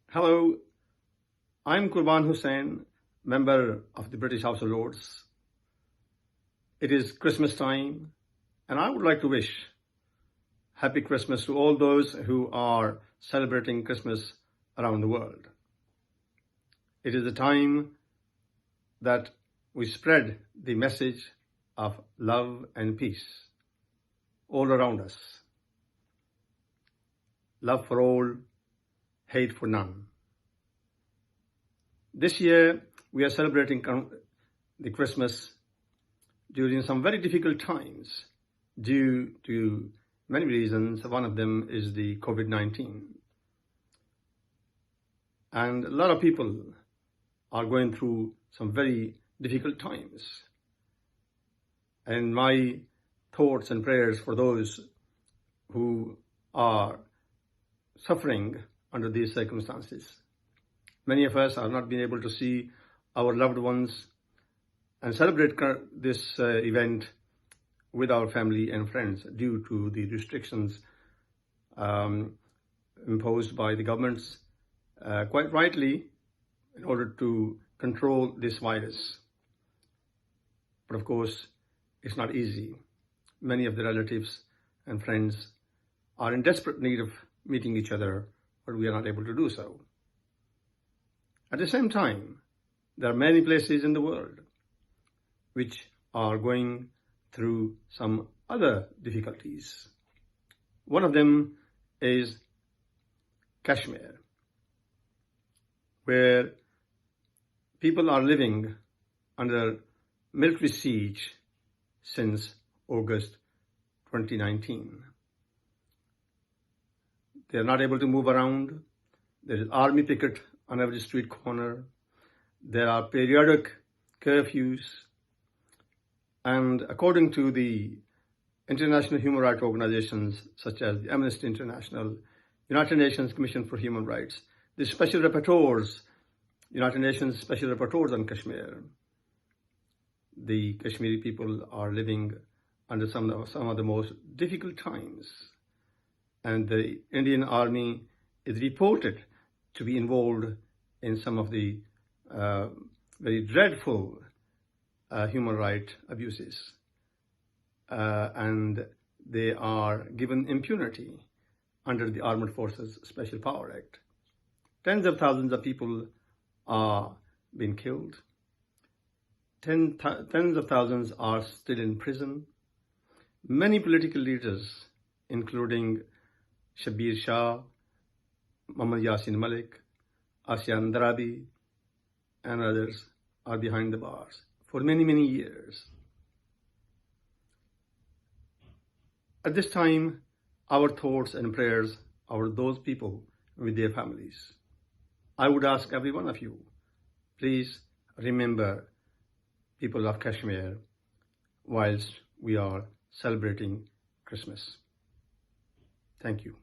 Hello, I'm Quarban Hussain, member of the British House of Lords. It is Christmas time, and I would like to wish Happy Christmas to all those who are celebrating Christmas around the world. It is a time that we spread the message of love and peace all around us. Love for all, hate for none. This year, we are celebrating the Christmas during some very difficult times due to many reasons. One of them is the COVID-19. And a lot of people are going through some very difficult times. And my thoughts and prayers for those who are suffering under these circumstances. Many of us have not been able to see our loved ones and celebrate this event with our family and friends due to the restrictions imposed by the governments, quite rightly, in order to control this virus. But of course, it's not easy. Many of the relatives and friends are in desperate need of meeting each other, but we are not able to do so. At the same time, there are many places in the world which are going through some other difficulties. One of them is Kashmir, where people are living under military siege since August 2019. They are not able to move around. There is army picket on every street corner. There are periodic curfews. And according to the international human rights organizations such as the Amnesty International, United Nations Commission for Human Rights, the special rapporteurs, United Nations special rapporteurs on Kashmir, the Kashmiri people are living under some of the most difficult times. And the Indian Army is reported to be involved in some of the very dreadful human rights abuses. And they are given impunity under the Armed Forces Special Power Act. Tens of thousands of people are being killed. Tens of thousands are still in prison. Many political leaders, including Shabir Shah, Muhammad Yasin Malik, Asian Darabi, and others are behind the bars for many, many years. At this time, our thoughts and prayers are with those people with their families. I would ask every one of you, please remember people of Kashmir whilst we are celebrating Christmas. Thank you.